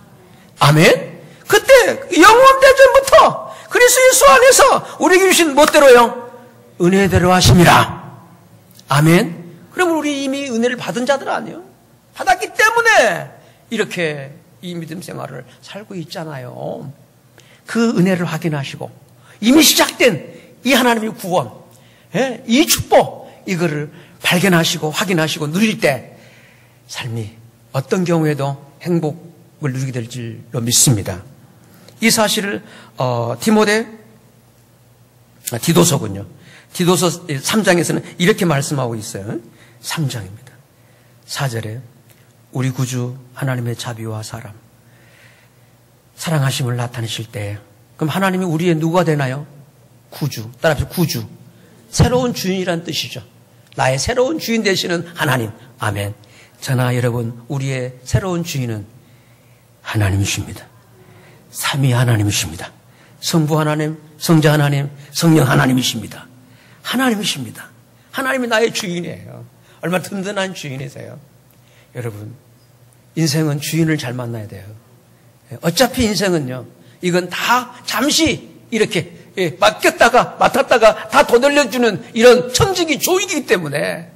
A: 아멘. 그때 영원 때 전부터 그리스도 예수 안에서 우리에게 주신 멋대로요 은혜대로 하심이라. 아멘. 그러면 우리 이미 은혜를 받은 자들 아니에요? 받았기 때문에 이렇게 이 믿음 생활을 살고 있잖아요. 그 은혜를 확인하시고 이미 시작된 이 하나님의 구원, 이 축복 이거를 발견하시고 확인하시고 누릴 때 삶이 어떤 경우에도 행복을 누리게 될 줄로 믿습니다. 이 사실을 디도서군요. 디도서 3장에서는 이렇게 말씀하고 있어요. 3장입니다. 4절에 우리 구주 하나님의 자비와 사랑하심을 나타내실 때 그럼 하나님이 우리의 누가 되나요? 구주. 따라서 구주. 새로운 주인이란 뜻이죠. 나의 새로운 주인 되시는 하나님. 아멘. 저나 여러분 우리의 새로운 주인은 하나님이십니다. 삼위 하나님이십니다. 성부 하나님, 성자 하나님, 성령 하나님이십니다. 하나님이십니다. 하나님이 나의 주인이에요. 얼마나 든든한 주인이세요. 여러분 인생은 주인을 잘 만나야 돼요. 어차피 인생은요 이건 다 잠시 이렇게 맡았다가 다 되돌려주는 이런 천직이 조이기 때문에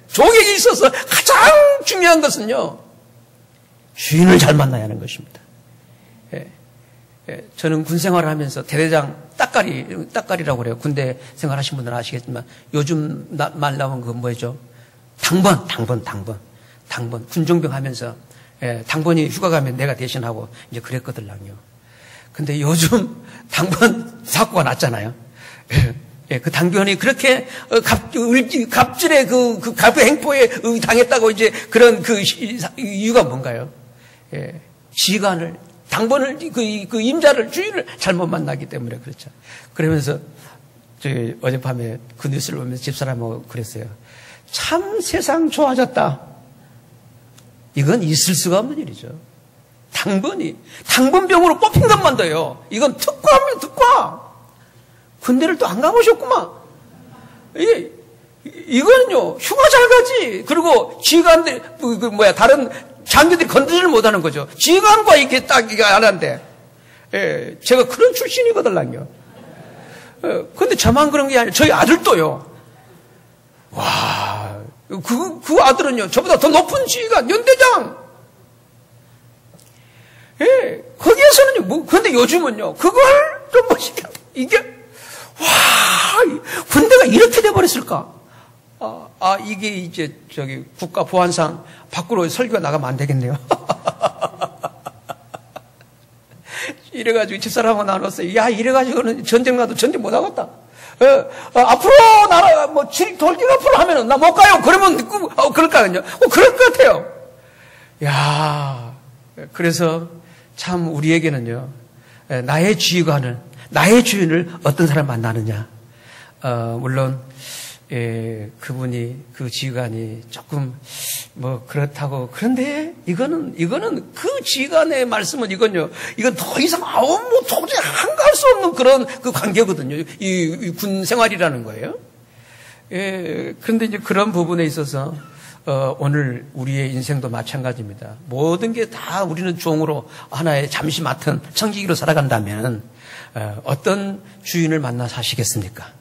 A: 종에게 있어서 가장 중요한 것은요 주인을 잘 만나야 하는 것입니다. 저는 군 생활을 하면서 대대장 따까리라고 그래요. 군대 생활하신 분들은 아시겠지만 요즘 말 나온 그 뭐죠? 당번 군종병 하면서 당번이 휴가 가면 내가 대신하고 이제 그랬거든요. 근데 요즘 당번 사고가 났잖아요. 그 당번이 그렇게 갑질의 그 갑의 행포에 당했다고 이제 그런 그 이유가 뭔가요? 당번을 그 임자를 주인을 잘못 만나기 때문에 그렇죠. 그러면서 저희 어젯밤에 그 뉴스를 보면서 집사람하고 그랬어요. 참 세상 좋아졌다. 이건 있을 수가 없는 일이죠. 당번병으로 뽑힌 것만 더요. 이건 특과입니다, 특과. 군대를 또 안 가보셨구만. 이거는요, 휴가 잘 가지. 그리고 지휘관들, 다른 장교들이 건드리를 못하는 거죠. 지휘관과 이게 딱 이거 안 한대. 제가 그런 출신이거든요. 근데 저만 그런 게 아니라 저희 아들도요. 와, 그 아들은요, 저보다 더 높은 지휘관, 연대장. 예, 거기에서는요, 그런데 요즘은요, 그걸 좀 멋있게, 이게, 와, 군대가 이렇게 돼버렸을까? 이게 이제, 국가 보안상 밖으로 설교가 나가면 안 되겠네요. 이래가지고 집사람하고 나눴어요. 야, 이래가지고는 전쟁 나도 전쟁 못 하겠다. 앞으로 나라, 돌길 앞으로 하면은 나 못 가요. 그러면, 그럴까요? 그럴 것 같아요. 야, 그래서 참 우리에게는요, 나의 지휘관을, 나의 주인을 어떤 사람 만나느냐. 물론, 그분이, 그 지휘관이 조금, 그렇다고. 그런데 이거는 그 지휘관의 말씀은 이건 더 이상 도저히 한가할 수 없는 그런 그 관계거든요. 이 군 생활이라는 거예요. 그런데 이제 그런 부분에 있어서, 오늘 우리의 인생도 마찬가지입니다. 모든 게 다 우리는 종으로 하나의 잠시 맡은 청지기로 살아간다면, 어떤 주인을 만나 사시겠습니까?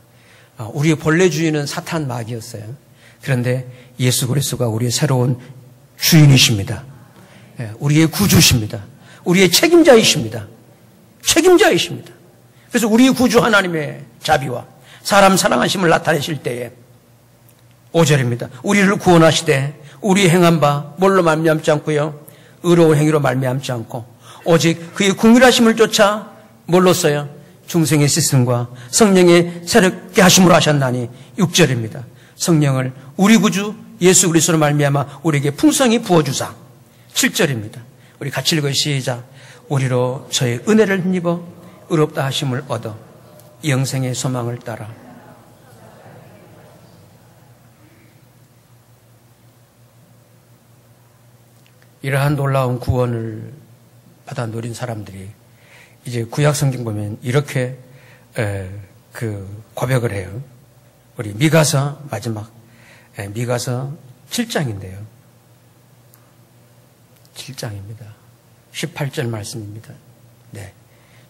A: 우리의 본래 주인은 사탄 마귀였어요. 그런데 예수 그리스도가 우리의 새로운 주인이십니다. 우리의 구주십니다. 우리의 책임자이십니다. 책임자이십니다. 그래서 우리 구주 하나님의 자비와 사람 사랑하심을 나타내실 때에 5절입니다. 우리를 구원하시되 우리 행한 바 뭘로 말미암지 않고요, 의로운 행위로 말미암지 않고 오직 그의 궁휼하심을 쫓아 뭘로써요? 중생의 씻음과 성령의 새롭게 하심으로 하셨나니 6절입니다. 성령을 우리 구주 예수 그리스도로 말미암아 우리에게 풍성히 부어주사. 7절입니다. 우리 같이 읽어요. 시작. 우리로 저의 은혜를 힘입어 의롭다 하심을 얻어 영생의 소망을 따라. 이러한 놀라운 구원을 받아 누린 사람들이 이제 구약 성경 보면 이렇게 고백을 해요. 우리 미가서 마지막 미가서 7장인데요. 7장입니다. 18절 말씀입니다. 네,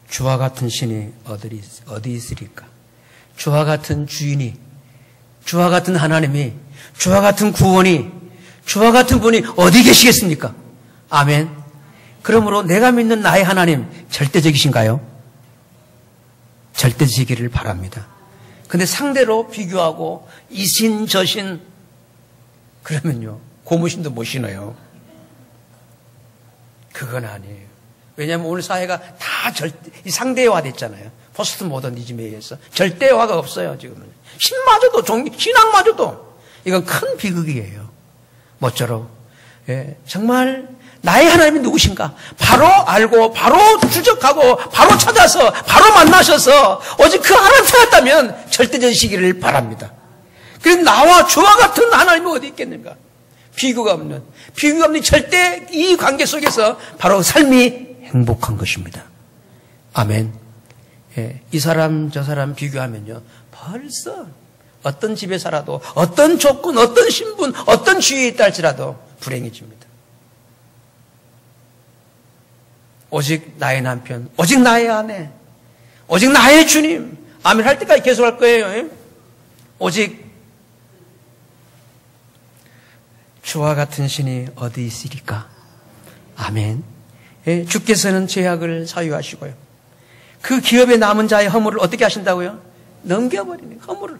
A: 주와 같은 신이 어디 있으리까? 주와 같은 주인이, 주와 같은 하나님이, 주와 같은 구원이, 주와 같은 분이 어디 계시겠습니까? 아멘. 그러므로 내가 믿는 나의 하나님 절대적이신가요? 절대적이기를 바랍니다. 근데 상대로 비교하고 이신 저신 그러면요, 고무신도 못 신어요. 그건 아니에요. 왜냐하면 오늘 사회가 다 상대화 됐잖아요. 포스트 모더니즘에 의해서 절대화가 없어요. 지금은 신마저도, 신앙마저도 이건 큰 비극이에요. 모쪼록 정말 나의 하나님이 누구신가? 바로 알고, 바로 추적하고, 바로 찾아서, 바로 만나셔서 오직 그 하나님 찾았다면 절대적이시기를 바랍니다. 그래서 나와 주와 같은 하나님이 어디 있겠는가? 비교가 없는 절대 이 관계 속에서 바로 삶이 행복한 것입니다. 아멘. 이 사람 저 사람 비교하면요, 벌써 어떤 집에 살아도, 어떤 조건, 어떤 신분, 어떤 지위에 있다 할지라도 불행해집니다. 오직 나의 남편, 오직 나의 아내, 오직 나의 주님. 아멘 할 때까지 계속 할 거예요. 오직 주와 같은 신이 어디 있으리까? 아멘. 주께서는 죄악을 사유하시고요, 그 기업에 남은 자의 허물을 어떻게 하신다고요? 넘겨버리는 허물을.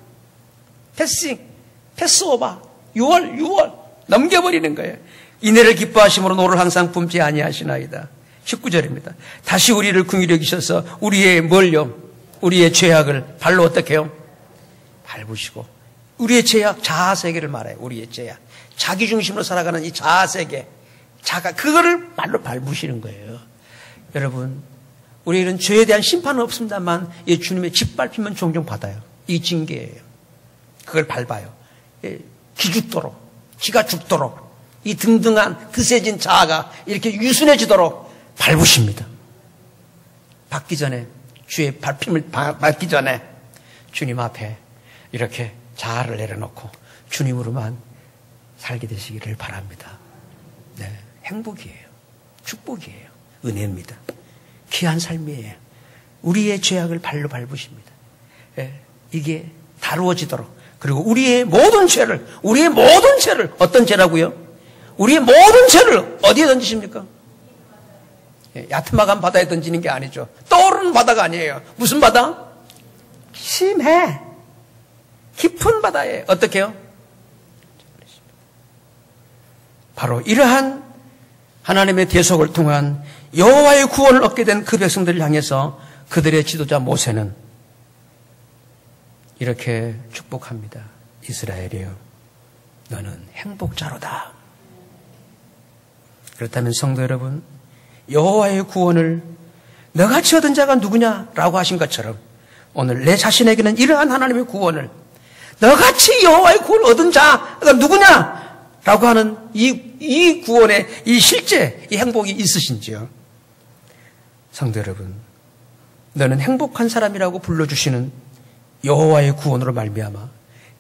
A: 패스오버. 6월 넘겨버리는 거예요. 인애를 기뻐하심으로 노를 항상 품지 아니하시나이다. 19절입니다. 다시 우리를 긍휼히 여기셔서 우리의 뭘요? 우리의 죄악을 발로 어떻게 해요? 밟으시고. 우리의 죄악, 자아세계를 말해요. 우리의 죄악. 자기중심으로 살아가는 이 자아세계. 그거를 발로 밟으시는 거예요. 여러분, 우리는 죄에 대한 심판은 없습니다만 이 주님의 짓밟히면 종종 받아요. 이 징계예요. 그걸 밟아요. 기죽도록, 기가 죽도록, 이 등등한 그세진 자아가 이렇게 유순해지도록 밟으십니다. 받기 전에, 주의 밟힘을 받기 전에 주님 앞에 이렇게 자아를 내려놓고 주님으로만 살게 되시기를 바랍니다. 네, 행복이에요. 축복이에요. 은혜입니다. 귀한 삶이에요. 우리의 죄악을 발로 밟으십니다. 이게 다루어지도록, 그리고 우리의 모든 죄를 어떤 죄라고요? 우리의 모든 죄를 어디에 던지십니까? 야트막한 바다에 던지는 게 아니죠. 떠오르는 바다가 아니에요. 무슨 바다? 심해. 깊은 바다에 어떻게 해요? 바로 이러한 하나님의 대속을 통한 여호와의 구원을 얻게 된 그 백성들을 향해서 그들의 지도자 모세는 이렇게 축복합니다. 이스라엘이여, 너는 행복자로다. 그렇다면 성도 여러분, 여호와의 구원을 너같이 얻은 자가 누구냐라고 하신 것처럼 오늘 내 자신에게는 이러한 하나님의 구원을 너같이 여호와의 구원을 얻은 자가 누구냐라고 하는 이 구원의 이 실제 이 행복이 있으신지요? 성도 여러분, 너는 행복한 사람이라고 불러주시는 여호와의 구원으로 말미암아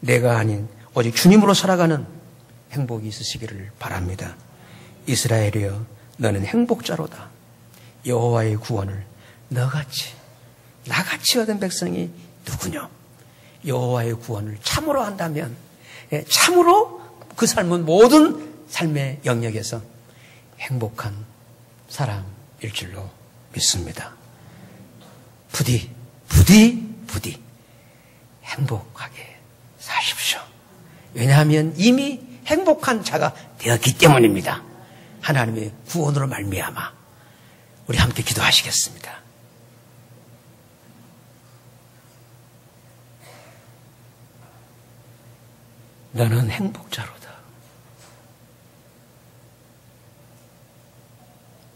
A: 내가 아닌 오직 주님으로 살아가는 행복이 있으시기를 바랍니다. 이스라엘이여, 너는 행복자로다. 여호와의 구원을 너같이 나같이 얻은 백성이 누구냐? 여호와의 구원을 참으로 한다면 참으로 그 삶은 모든 삶의 영역에서 행복한 사람일 줄로 믿습니다. 부디 행복하게 사십시오. 왜냐하면 이미 행복한 자가 되었기 때문입니다. 하나님의 구원으로 말미암아. 우리 함께 기도하시겠습니다. 너는 행복자로다.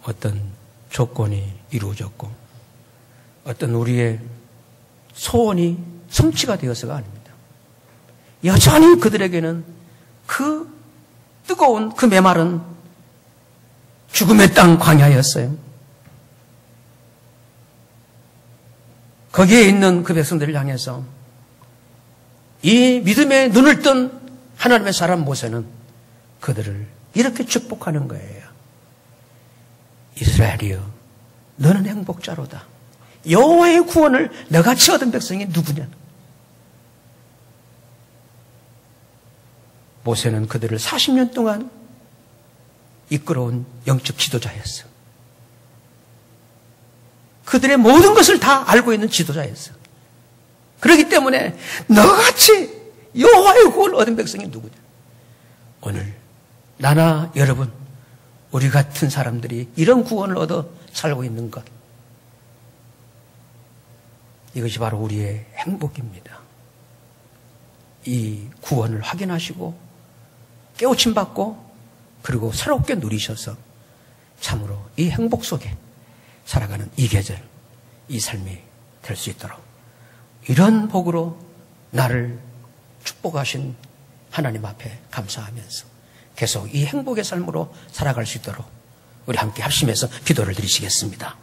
A: 어떤 조건이 이루어졌고 어떤 우리의 소원이 성취가 되어서가 아닙니다. 여전히 그들에게는 그 뜨거운 그 메마른 죽음의 땅 광야였어요. 거기에 있는 그 백성들을 향해서 이 믿음의 눈을 뜬 하나님의 사람 모세는 그들을 이렇게 축복하는 거예요. 이스라엘이여, 너는 행복자로다. 여호와의 구원을 너같이 얻은 백성이 누구냐? 모세는 그들을 40년 동안 이끌어온 영적 지도자였어. 그들의 모든 것을 다 알고 있는 지도자였어. 그렇기 때문에 너같이 여호와의 구원을 얻은 백성이 누구냐? 오늘 나나 여러분, 우리 같은 사람들이 이런 구원을 얻어 살고 있는 것, 이것이 바로 우리의 행복입니다. 이 구원을 확인하시고 깨우침 받고 그리고 새롭게 누리셔서 참으로 이 행복 속에 살아가는 이 계절, 이 삶이 될 수 있도록 이런 복으로 나를 축복하신 하나님 앞에 감사하면서 계속 이 행복의 삶으로 살아갈 수 있도록 우리 함께 합심해서 기도를 드리시겠습니다.